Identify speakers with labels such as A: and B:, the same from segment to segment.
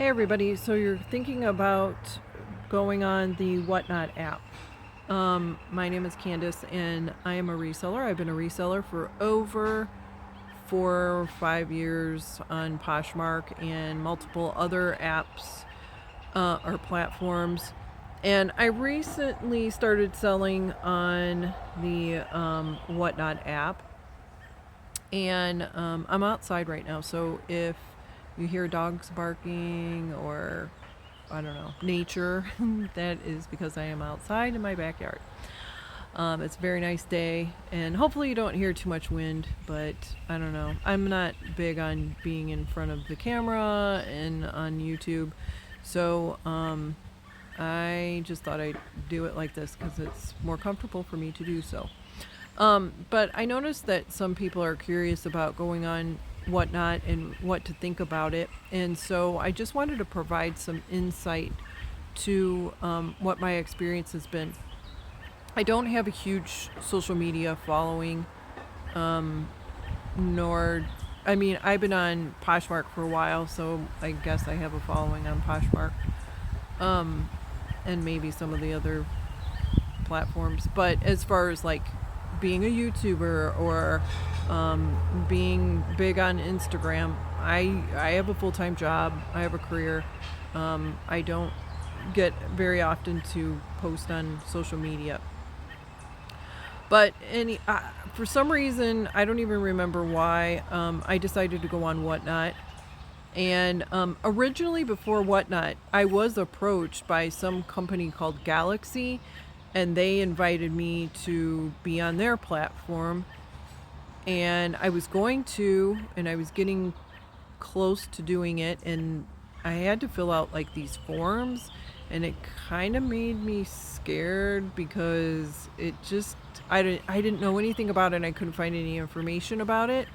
A: Hey everybody, so you're thinking about going on the WhatNot app. My name is Candace and I am a reseller. I've been a reseller for over 4 or 5 years on Poshmark and multiple other apps or platforms. And I recently started selling on the WhatNot app. And I'm outside right now, so if you hear dogs barking or I don't know, nature, that is because I am outside in my backyard. It's a very nice day, and hopefully you don't hear too much wind, but I don't know. I'm not big on being in front of the camera and on YouTube, so I just thought I'd do it like this because it's more comfortable for me to do so. But I noticed that some people are curious about going on WhatNot and what to think about it. And so I just wanted to provide some insight to what my experience has been. I don't have a huge social media following, nor, I mean, I've been on Poshmark for a while, so I guess I have a following on Poshmark, and maybe some of the other platforms. But as far as like being a YouTuber or being big on Instagram, I have a full-time job. I have a career. I don't get very often to post on social media. But for some reason, I don't even remember why, I decided to go on WhatNot. And originally, before WhatNot, I was approached by some company called Galaxy, and they invited me to be on their platform. And I was going to, and I was getting close to doing it, and I had to fill out like these forms, and it kind of made me scared because it just, I didn't know anything about it, and I couldn't find any information about it.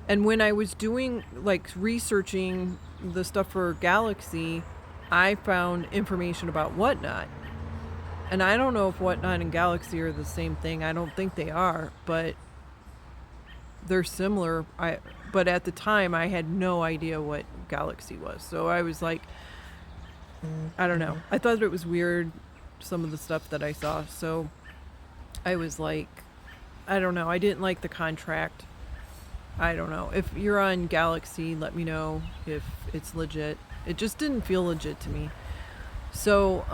A: And when I was doing, like, researching the stuff for Galaxy, I found information about WhatNot. And I don't know if WhatNot and Galaxy are the same thing. I don't think they are, but they're similar. But at the time, I had no idea what Galaxy was. So I was like, I don't know. I thought it was weird, some of the stuff that I saw. So I was like, I don't know. I didn't like the contract. I don't know. If you're on Galaxy, let me know if it's legit. It just didn't feel legit to me. So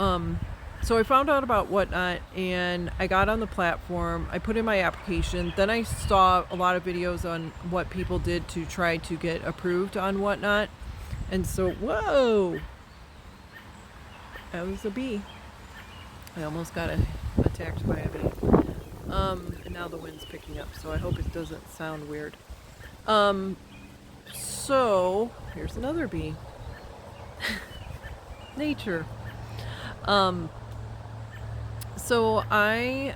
A: I found out about WhatNot, and I got on the platform. I put in my application. Then I saw a lot of videos on what people did to try to get approved on WhatNot. And so, whoa, that was a bee. I almost got attacked by a bee. And now the wind's picking up, so I hope it doesn't sound weird. So here's another bee. Nature. So I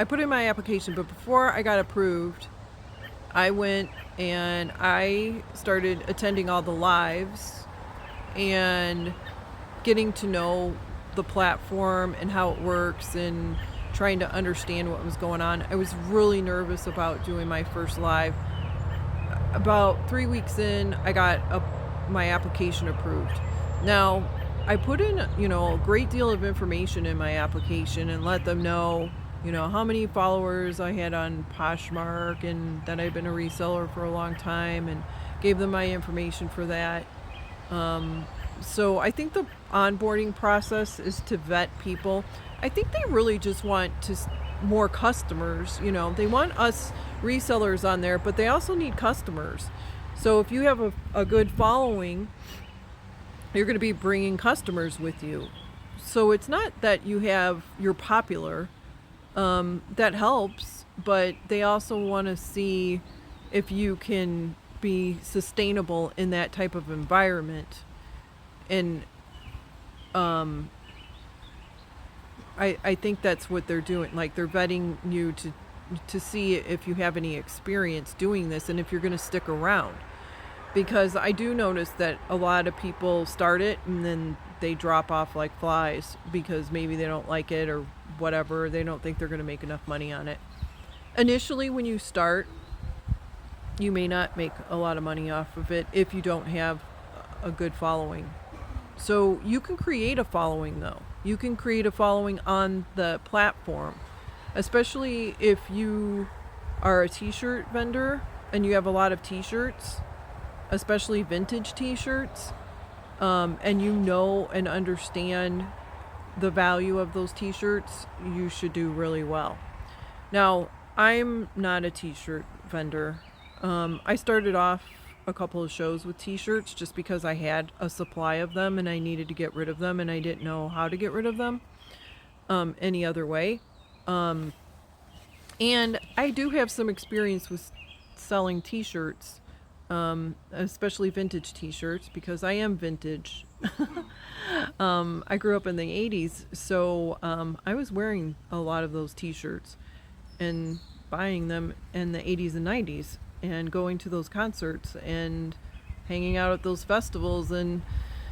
A: put in my application, but before I got approved, I went and I started attending all the lives and getting to know the platform and how it works and trying to understand what was going on. I was really nervous about doing my first live. About 3 weeks in, I got my application approved. Now, I put in, a great deal of information in my application and let them know, how many followers I had on Poshmark and that I've been a reseller for a long time, and gave them my information for that. So I think the onboarding process is to vet people. I think they really just want more customers. They want us resellers on there, but they also need customers. So if you have a good following, you're going to be bringing customers with you. So it's not that you're popular. That helps, but they also want to see if you can be sustainable in that type of environment. And I think that's what they're doing. Like, they're vetting you to see if you have any experience doing this and if you're going to stick around. Because I do notice that a lot of people start it and then they drop off like flies because maybe they don't like it or whatever. They don't think they're going to make enough money on it. Initially, when you start, you may not make a lot of money off of it if you don't have a good following. So you can create a following, though. You can create a following on the platform, especially if you are a t-shirt vendor and you have a lot of t-shirts, especially vintage t-shirts, and you know and understand the value of those t-shirts, you should do really well. Now, I'm not a t-shirt vendor. I started off a couple of shows with t-shirts just because I had a supply of them and I needed to get rid of them and I didn't know how to get rid of them any other way. And I do have some experience with selling t-shirts, especially vintage t-shirts, because I am vintage. I grew up in the 80s, so I was wearing a lot of those t-shirts and buying them in the 80s and 90s and going to those concerts and hanging out at those festivals. And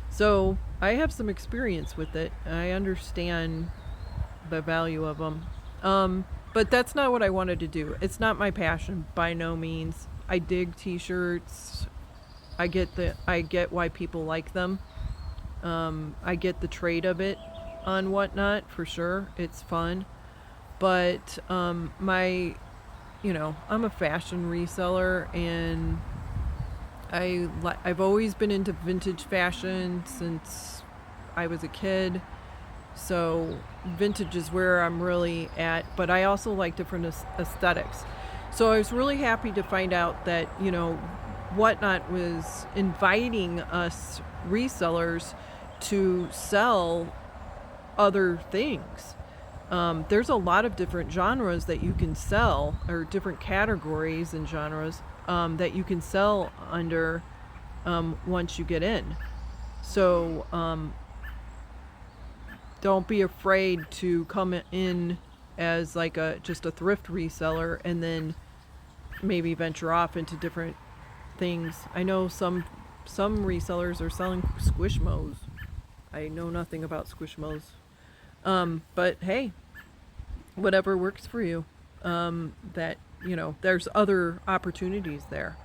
A: so I have some experience with it. I understand the value of them. But that's not what I wanted to do. It's not my passion by no means. I dig t-shirts. I get why people like them. I get the trade of it on WhatNot for sure. It's fun. But I'm a fashion reseller, and I've always been into vintage fashion since I was a kid. So vintage is where I'm really at, but I also like different aesthetics. So I was really happy to find out that, WhatNot was inviting us resellers to sell other things. There's a lot of different genres that you can sell, or different categories and genres that you can sell under once you get in. So don't be afraid to come in as like just a thrift reseller and then maybe venture off into different things. I know some resellers are selling Squishmos. I know nothing about Squishmos. But hey, whatever works for you. There's other opportunities there.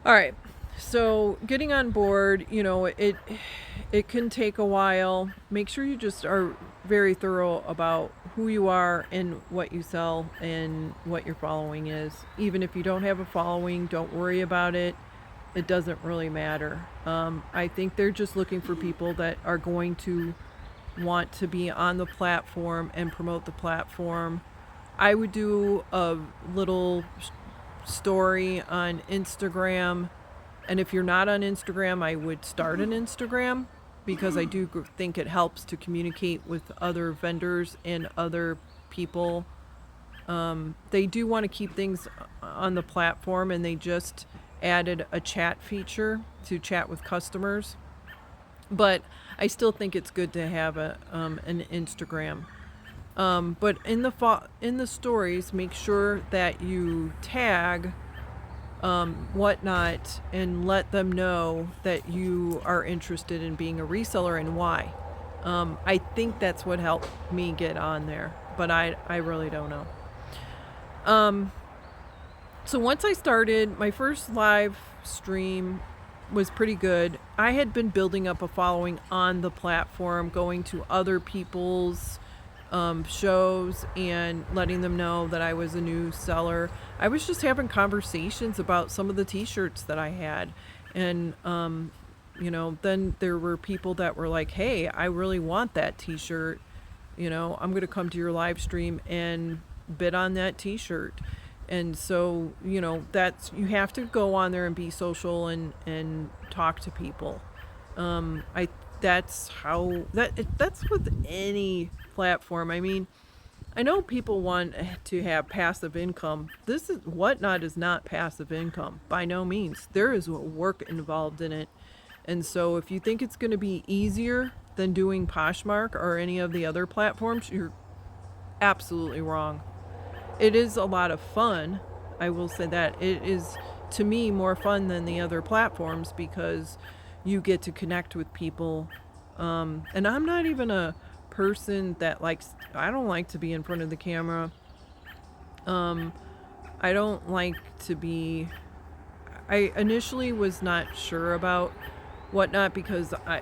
A: All right. So getting on board, it can take a while. Make sure you just are very thorough about who you are and what you sell and what your following is. Even if you don't have a following, don't worry about it. It doesn't really matter. I think they're just looking for people that are going to want to be on the platform and promote the platform. I would do a little story on Instagram. And if you're not on Instagram, I would start an Instagram, because I do think it helps to communicate with other vendors and other people. They do want to keep things on the platform, and they just added a chat feature to chat with customers. But I still think it's good to have an Instagram. But in the stories, make sure that you tag WhatNot and let them know that you are interested in being a reseller and why. I think that's what helped me get on there, but I really don't know. So once I started, my first live stream was pretty good. I had been building up a following on the platform, going to other people's shows and letting them know that I was a new seller. I was just having conversations about some of the t-shirts that I had. And, then there were people that were like, hey, I really want that t-shirt. I'm going to come to your live stream and bid on that t-shirt. And so, you have to go on there and be social and talk to people. That's with any platform. I mean, I know people want to have passive income. WhatNot is not passive income by no means. There is work involved in it. And so if you think it's going to be easier than doing Poshmark or any of the other platforms, you're absolutely wrong. It is a lot of fun. I will say that. It is, to me, more fun than the other platforms because you get to connect with people. And I'm not even a person that I don't like to be in front of the camera. I don't like to be, I initially was not sure about WhatNot because I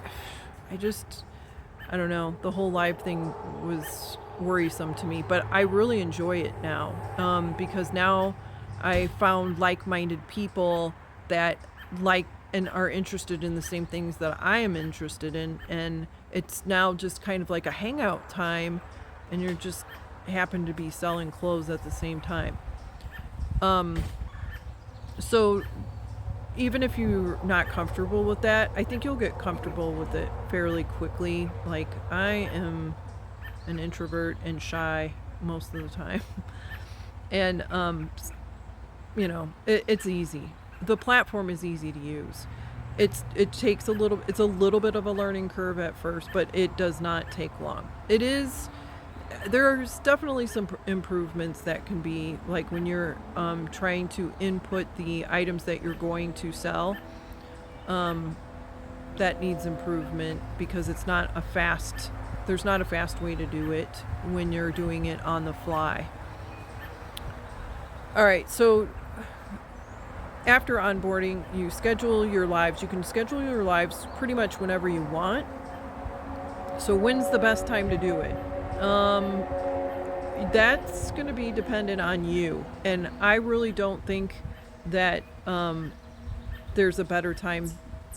A: don't know, the whole live thing was worrisome to me, but I really enjoy it now, because now I found like-minded people that like and are interested in the same things that I am interested in, and it's now just kind of like a hangout time, and you're just happen to be selling clothes at the same time. So even if you're not comfortable with that, I think you'll get comfortable with it fairly quickly. Like, I am an introvert and shy most of the time. And, it's easy. The platform is easy to use. It's a little bit of a learning curve at first, but it does not take long. There's definitely some improvements that can be, like when you're trying to input the items that you're going to sell. That needs improvement because there's not a fast way to do it when you're doing it on the fly. All right, so after onboarding, you schedule your lives. You can schedule your lives pretty much whenever you want. So when's the best time to do it? That's going to be dependent on you. And I really don't think that there's a better time.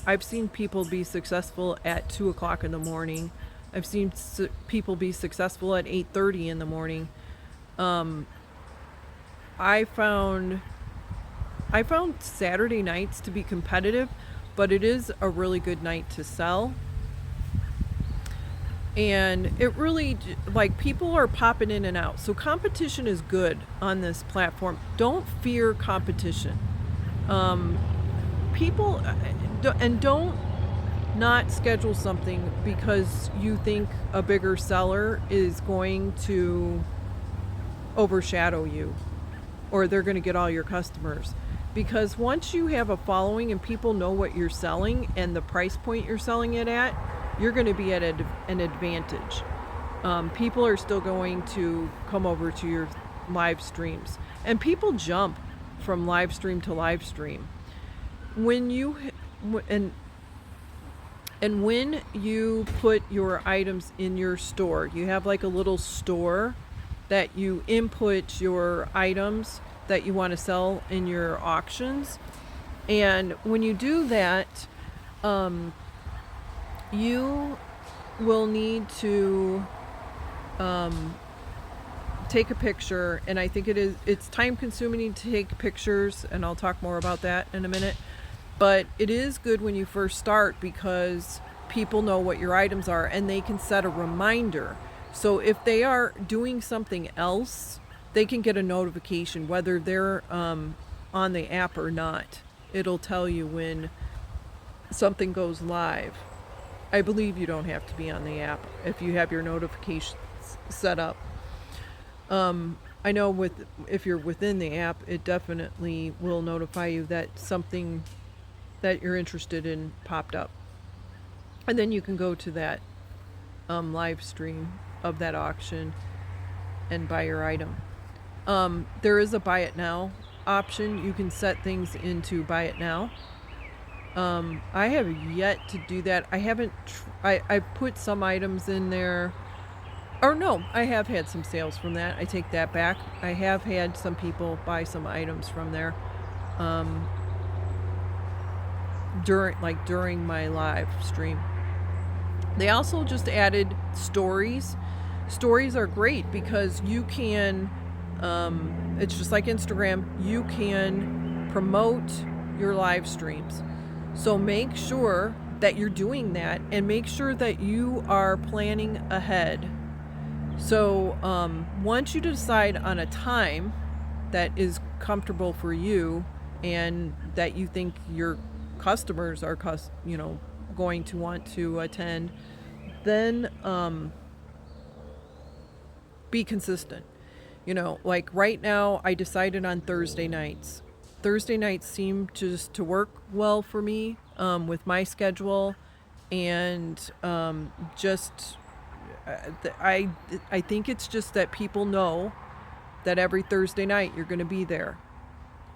A: I've seen people be successful at 2 o'clock in the morning. I've seen people be successful at 8:30 in the morning. I found Saturday nights to be competitive, but it is a really good night to sell. And it really, like, people are popping in and out. So competition is good on this platform. Don't fear competition. People, and don't not schedule something because you think a bigger seller is going to overshadow you or they're going to get all your customers. Because once you have a following and people know what you're selling and the price point you're selling it at, you're going to be at an advantage. People are still going to come over to your live streams, and people jump from live stream to live stream. When you when you put your items in your store, you have like a little store that you input your items that you want to sell in your auctions. And when you do that, you will need to take a picture, and I think it's time consuming to take pictures, and I'll talk more about that in a minute. But it is good when you first start because people know what your items are and they can set a reminder. So if they are doing something else, they can get a notification whether they're on the app or not. It'll tell you when something goes live. I believe you don't have to be on the app if you have your notifications set up. I know if you're within the app, it definitely will notify you that something that you're interested in popped up. And then you can go to that live stream of that auction and buy your item. There is a buy it now option. You can set things into buy it now. I have yet to do that. I haven't. I put some items in there. Or no, I have had some sales from that. I take that back. I have had some people buy some items from there during my live stream. They also just added stories. Stories are great because you can. It's just like Instagram. You can promote your live streams. So make sure that you're doing that and make sure that you are planning ahead. So once you decide on a time that is comfortable for you and that you think your customers are going to want to attend, then be consistent. Like right now I decided on Thursday nights. Thursday nights seem just to work well for me with my schedule, and I think it's just that people know that every Thursday night you're going to be there,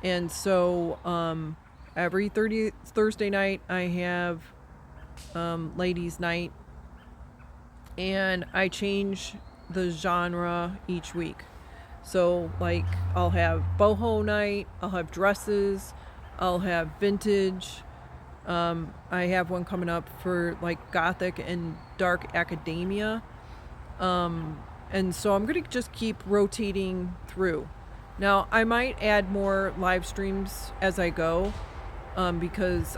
A: and so Every Thursday night, I have ladies' night, and I change the genre each week. So, like, I'll have boho night, I'll have dresses, I'll have vintage. I have one coming up for like gothic and dark academia. And so I'm going to just keep rotating through. Now, I might add more live streams as I go, because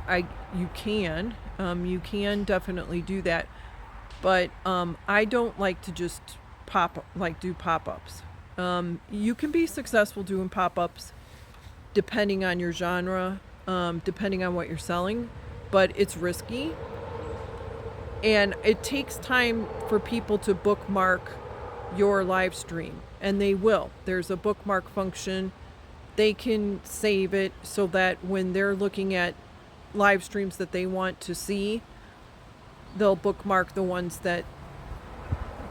A: you can definitely do that. But I don't like to just do pop-ups. You can be successful doing pop-ups depending on your genre, depending on what you're selling, but it's risky. And it takes time for people to bookmark your live stream, and they will. There's a bookmark function. They can save it so that when they're looking at live streams that they want to see, they'll bookmark the ones that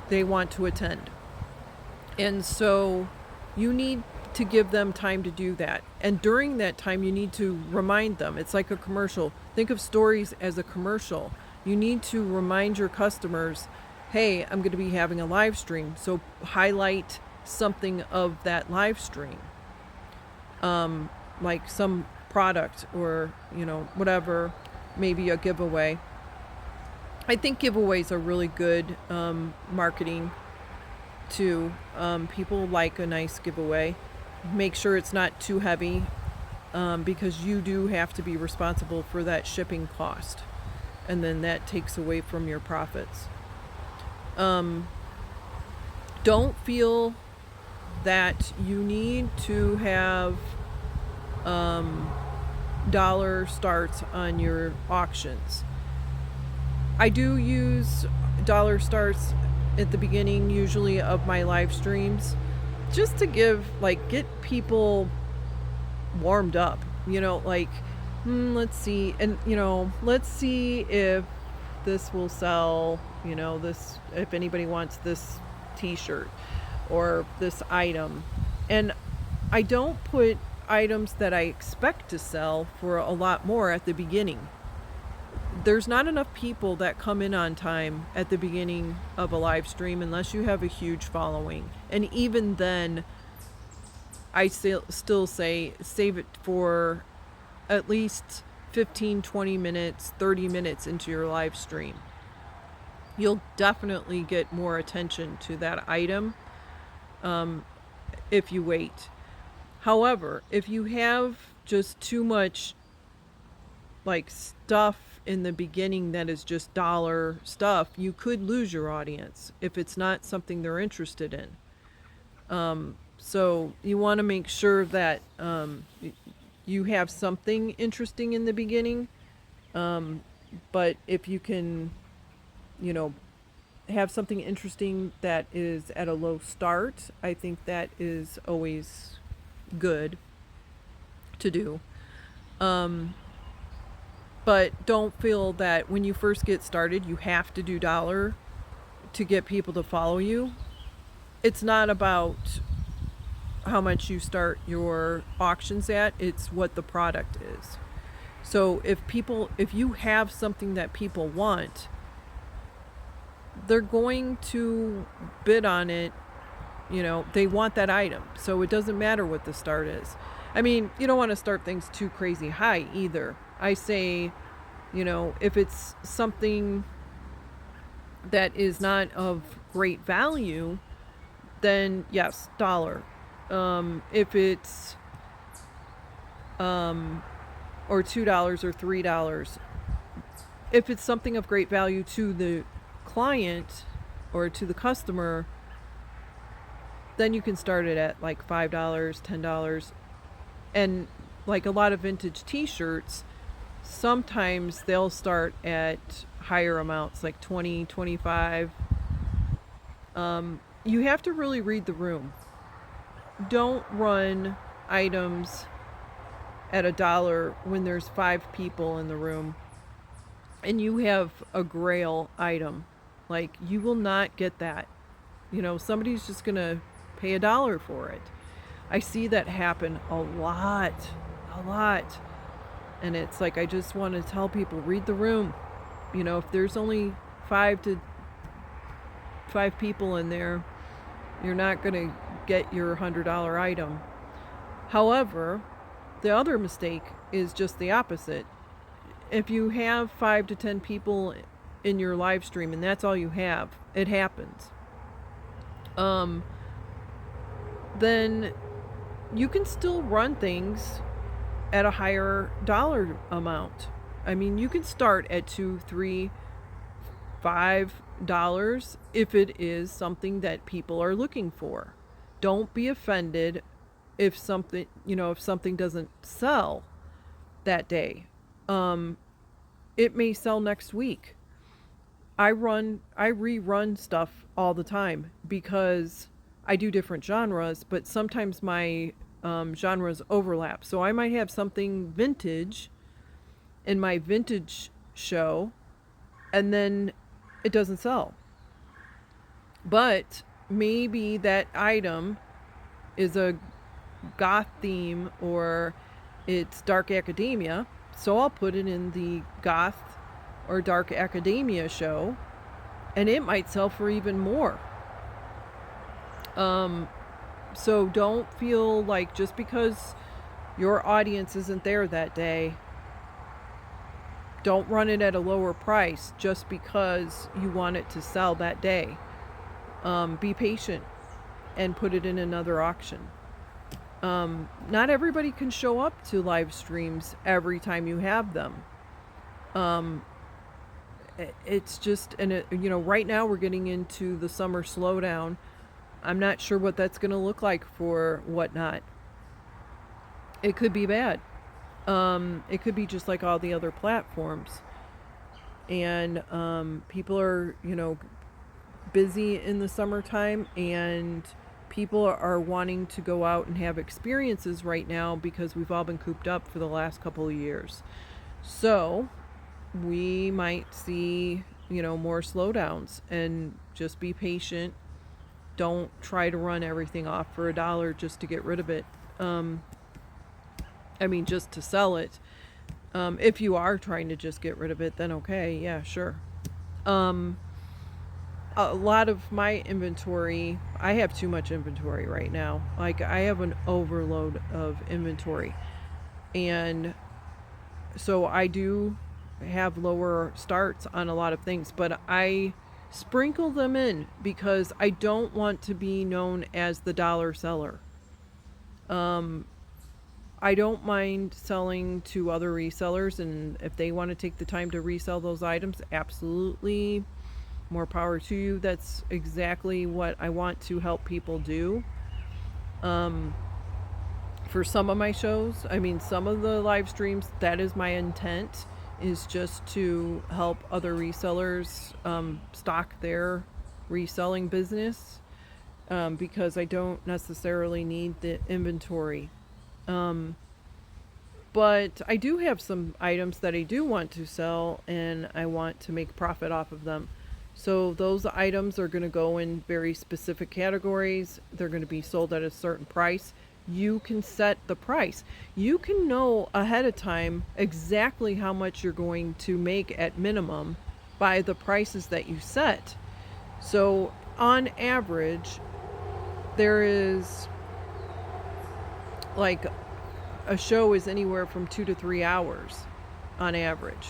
A: they want to attend. And so you need to give them time to do that. And during that time, you need to remind them. It's like a commercial. Think of stories as a commercial. You need to remind your customers, hey, I'm going to be having a live stream. So highlight something of that live stream, like some product or, whatever, maybe a giveaway. I think giveaways are really good marketing too. People like a nice giveaway. Make sure it's not too heavy, because you do have to be responsible for that shipping cost, and then that takes away from your profits. Don't feel that you need to have dollar starts on your auctions. I do use dollar starts at the beginning, usually, of my live streams, just to get people warmed up, let's see. And, let's see if this will sell, if anybody wants this t-shirt or this item. And I don't put items that I expect to sell for a lot more at the beginning. There's not enough people that come in on time at the beginning of a live stream unless you have a huge following. And even then, I still say save it for at least 15, 20 minutes, 30 minutes into your live stream. You'll definitely get more attention to that item if you wait. However, if you have just too much stuff in the beginning that is just dollar stuff, you could lose your audience if it's not something they're interested in. So you want to make sure that you have something interesting in the beginning. But if you can, have something interesting that is at a low start, I think that is always good to do. But don't feel that when you first get started, you have to do dollar to get people to follow you. It's not about how much you start your auctions at, it's what the product is. So if you have something that people want, they're going to bid on it. They want that item. So it doesn't matter what the start is. I mean, you don't want to start things too crazy high either. I say, if it's something that is not of great value, then yes, dollar. If it's or $2 or $3, if it's something of great value to the client or to the customer, then you can start it at like $5, $10. And like a lot of vintage t-shirts, sometimes they'll start at higher amounts, like 20, 25. You have to really read the room. Don't run items at $1 when there's 5 people in the room and you have a grail item. Like, you will not get that. Somebody's just gonna pay $1 for it. I see that happen a lot. And it's like, I just want to tell people, read the room. You know, if there's only 5 people in there, you're not going to get your $100 item. However, the other mistake is just the opposite. If you have 5 to 10 people in your live stream and that's all you have, it happens. Then you can still run things at a higher dollar amount. I mean, you can start at $2, $3, $5 if it is something that people are looking for. Don't be offended if something doesn't sell that day. It may sell next week. I rerun stuff all the time because I do different genres, but sometimes my genres overlap. So I might have something vintage in my vintage show, and then it doesn't sell. But maybe that item is a goth theme or it's dark academia, so I'll put it in the goth or dark academia show, and it might sell for even more. So don't feel like just because your audience isn't there that day, don't run it at a lower price just because you want it to sell that day. Be patient and put it in another auction. Not everybody can show up to live streams every time you have them. It's just, right now we're getting into the summer slowdown. I'm not sure what that's going to look like for WhatNot. It could be bad. It could be just like all the other platforms. And people are, busy in the summertime, and people are wanting to go out and have experiences right now because we've all been cooped up for the last couple of years. So we might see, more slowdowns, and just be patient. Don't try to run everything off for $1 just to get rid of it. Just to sell it. If you are trying to just get rid of it, then okay, yeah, sure. A lot of my inventory, I have too much inventory right now. Like, I have an overload of inventory. And so I do have lower starts on a lot of things, but I sprinkle them in because I don't want to be known as the dollar seller. I don't mind selling to other resellers, and if they want to take the time to resell those items, absolutely, more power to you. That's exactly what I want to help people do. For some of my shows, some of the live streams, that is my intent, is just to help other resellers stock their reselling business, because I don't necessarily need the inventory. But I do have some items that I do want to sell, and I want to make profit off of them. So those items are going to go in very specific categories. They're going to be sold at a certain price. You can set the price. You can know ahead of time exactly how much you're going to make at minimum by the prices that you set. So on average, there is, like, a show is anywhere from 2 to 3 hours on average.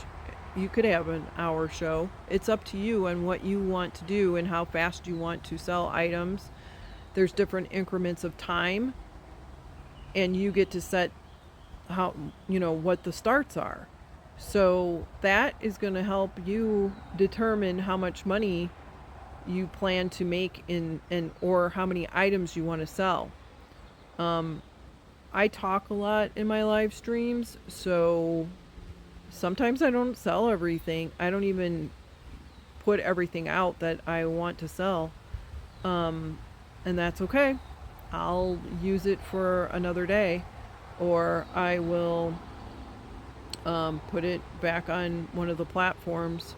A: You could have an hour show. It's up to you and what you want to do and how fast you want to sell items. There's different increments of time, and you get to set how, what the starts are. So that is going to help you determine how much money you plan to make or how many items you want to sell. I talk a lot in my live streams, so sometimes I don't sell everything. I don't even put everything out that I want to sell. And that's okay. I'll use it for another day, or I will put it back on one of the platforms.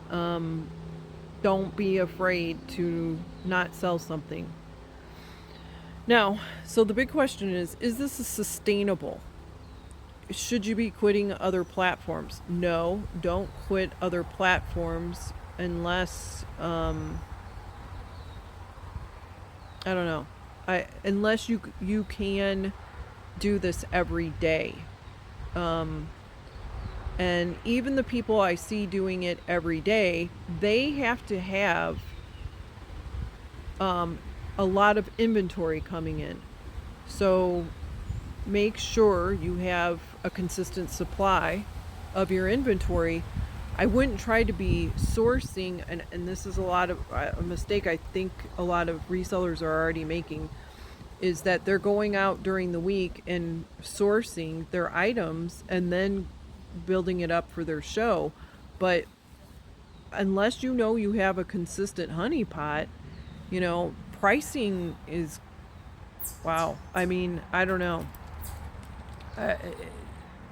A: Don't be afraid to not sell something. Now, so the big question is this sustainable? should you be quitting other platforms? No, don't quit other platforms unless I don't know. Unless you can do this every day. And even the people I see doing it every day, they have to have a lot of inventory coming in. So make sure you have a consistent supply of your inventory. I wouldn't try to be sourcing, and this is a mistake I think a lot of resellers are already making, is that they're going out during the week and sourcing their items and then building it up for their show. But unless you know you have a consistent honeypot, pricing is, wow. I mean, I don't know.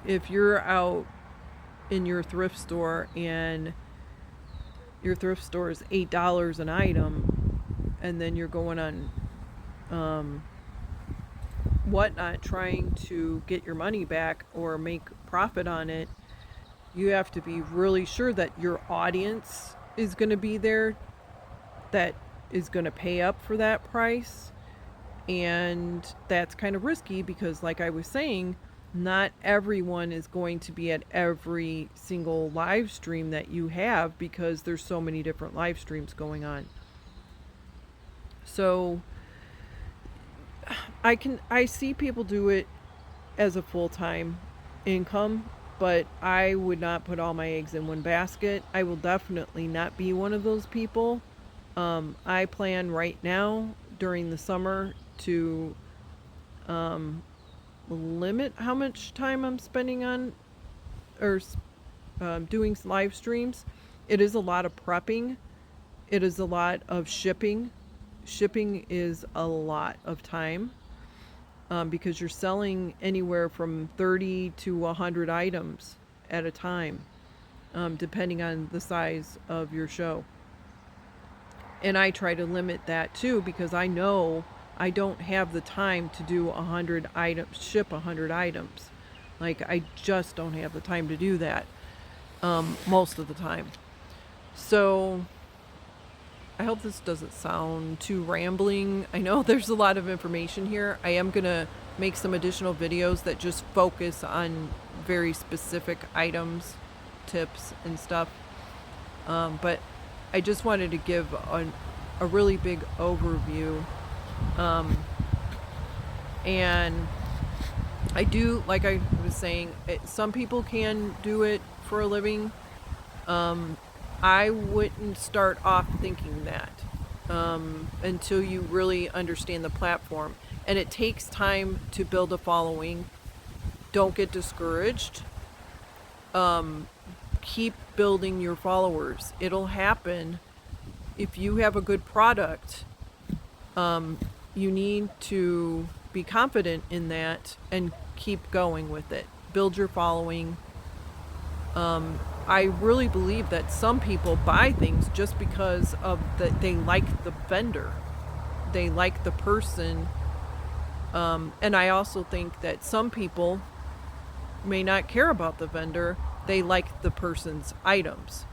A: If you're out in your thrift store and your thrift store is $8 an item, and then you're going on WhatNot trying to get your money back or make profit on it, you have to be really sure that your audience is going to be there, that is going to pay up for that price. And that's kind of risky because, like I was saying, not everyone is going to be at every single live stream that you have because there's so many different live streams going on. So I see people do it as a full-time income, but I would not put all my eggs in one basket. I will definitely not be one of those people. I plan right now during the summer to limit how much time I'm spending on or doing live streams. It is a lot of prepping. It is a lot of shipping. Shipping is a lot of time because you're selling anywhere from 30 to 100 items at a time, depending on the size of your show. And I try to limit that too because I know I don't have the time to do 100 items, ship 100 items. Like, I just don't have the time to do that most of the time. So I hope this doesn't sound too rambling. I know there's a lot of information here. I am going to make some additional videos that just focus on very specific items, tips, and stuff. But I just wanted to give a really big overview. And I do, like I was saying, some people can do it for a living. I wouldn't start off thinking that until you really understand the platform. And it takes time to build a following. Don't get discouraged. Keep building your followers. It'll happen. If you have a good product, you need to be confident in that and keep going with it. Build your following. I really believe that some people buy things just because of that they like the vendor. They like the person. And I also think that some people may not care about the vendor. They like the person's items.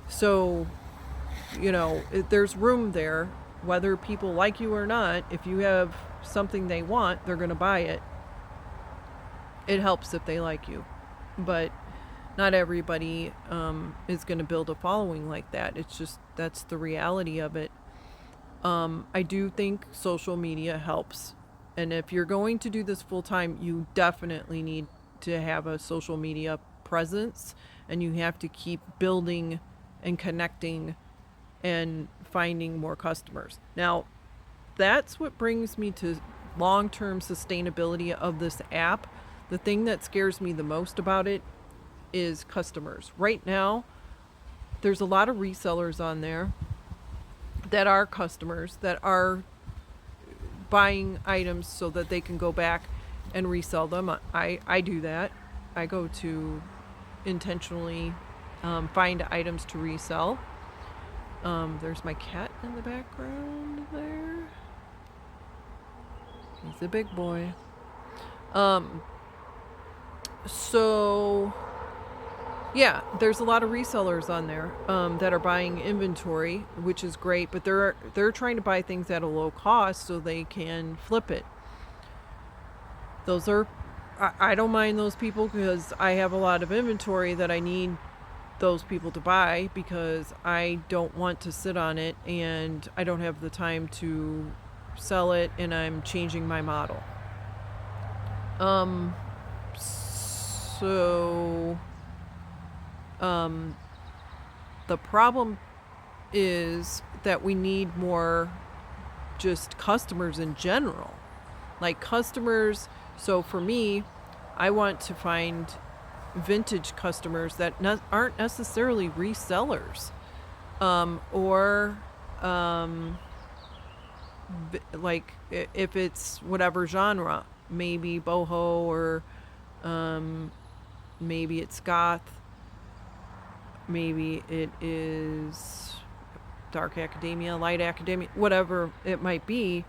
A: So, there's room there, whether people like you or not. If you have something they want, they're going to buy it. It helps if they like you. But not everybody is going to build a following like that. It's just, that's the reality of it. I do think social media helps. And if you're going to do this full time, you definitely need to have a social media presence, and you have to keep building and connecting and finding more customers. Now, that's what brings me to long-term sustainability of this app. The thing that scares me the most about it is customers. Right now, there's a lot of resellers on there that are customers, that are buying items so that they can go back and resell them. I do that. I go to intentionally find items to resell. There's my cat in the background there. He's a big boy. So yeah, there's a lot of resellers on there that are buying inventory, which is great, but they're trying to buy things at a low cost so they can flip it. Those are, I don't mind those people because I have a lot of inventory that I need those people to buy because I don't want to sit on it and I don't have the time to sell it, and I'm changing my model. So the problem is that we need more just customers in general. Like customers, so for me, I want to find vintage customers that aren't necessarily resellers, or like if it's whatever genre, maybe boho, or maybe it's goth, maybe it is dark academia, light academia, whatever it might be.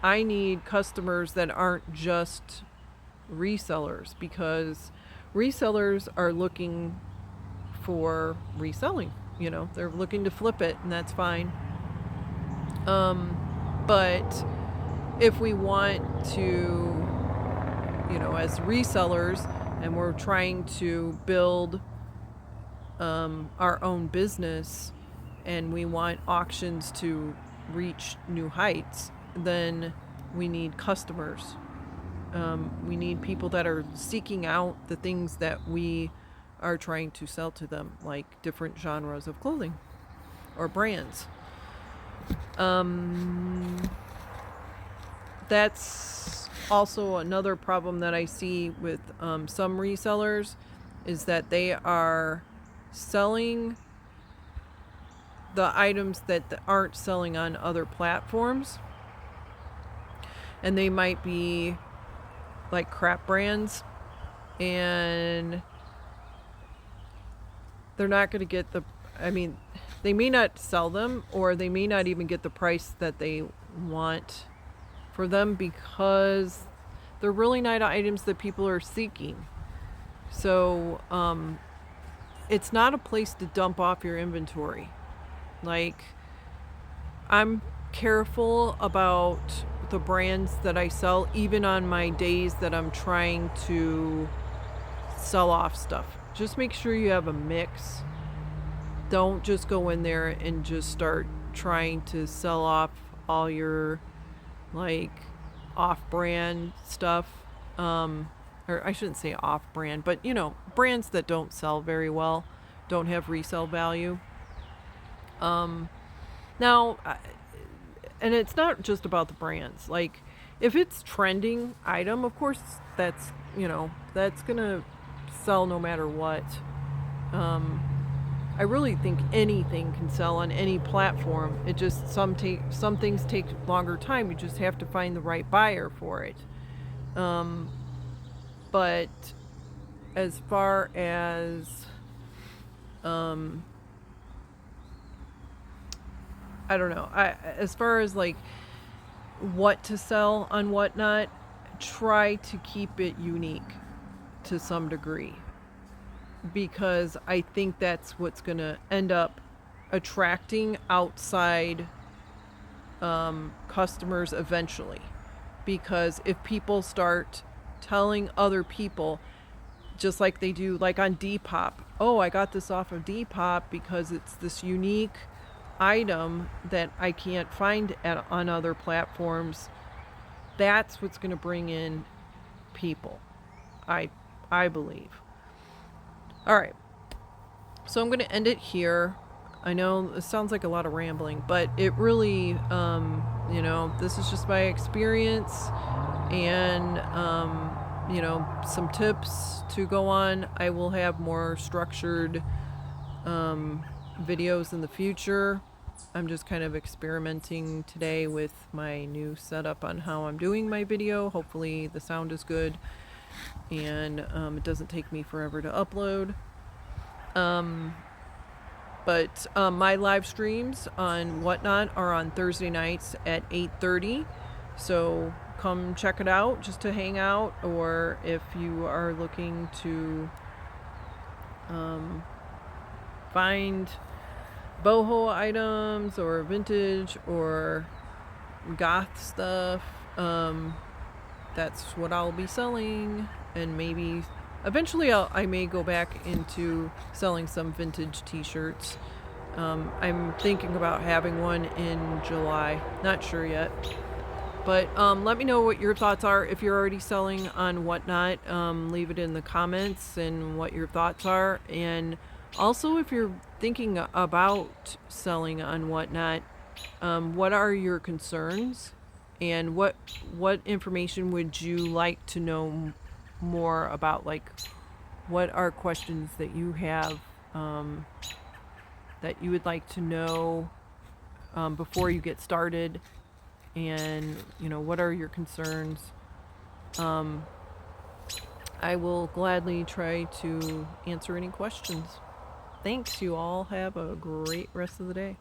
A: I need customers that aren't just resellers, because resellers are looking for reselling. They're looking to flip it, and that's fine. But if we want to, as resellers, and we're trying to build our own business, and we want auctions to reach new heights, then we need customers. We need people that are seeking out the things that we are trying to sell to them, like different genres of clothing or brands. That's also another problem that I see with some resellers, is that they are selling the items that aren't selling on other platforms, and they might be like crap brands, and they're not going to get they may not sell them, or they may not even get the price that they want for them, because they're really not items that people are seeking. So it's not a place to dump off your inventory. Like, I'm careful about the brands that I sell, even on my days that I'm trying to sell off stuff. Just make sure you have a mix. Don't just go in there and just start trying to sell off all your like off-brand stuff, or I shouldn't say off-brand, but brands that don't sell very well, don't have resale value. Now, and it's not just about the brands. Like, if it's trending item, of course that's gonna sell no matter what. I really think anything can sell on any platform. It just some things take longer time. You just have to find the right buyer for it. But as far as I don't know. As far as like what to sell on WhatNot, try to keep it unique to some degree, because I think that's what's going to end up attracting outside customers eventually. Because if people start telling other people, just like they do like on Depop, oh, I got this off of Depop because it's this unique item that I can't find on other platforms, that's what's going to bring in people, I believe. All right, so I'm going to end it here. I know it sounds like a lot of rambling, but it really, this is just my experience, and some tips to go on. I will have more structured videos in the future. I'm just kind of experimenting today with my new setup on how I'm doing my video. Hopefully the sound is good, and it doesn't take me forever to upload. But my live streams on WhatNot are on Thursday nights at 8:30. So come check it out just to hang out, or if you are looking to find boho items or vintage or goth stuff, that's what I'll be selling. And maybe eventually I may go back into selling some vintage t-shirts. I'm thinking about having one in July, not sure yet. But let me know what your thoughts are. If you're already selling on WhatNot, leave it in the comments and what your thoughts are. And also, if you're thinking about selling on WhatNot, what are your concerns? And what information would you like to know more about? Like, what are questions that you have that you would like to know before you get started? And what are your concerns? I will gladly try to answer any questions. Thanks. You all have a great rest of the day.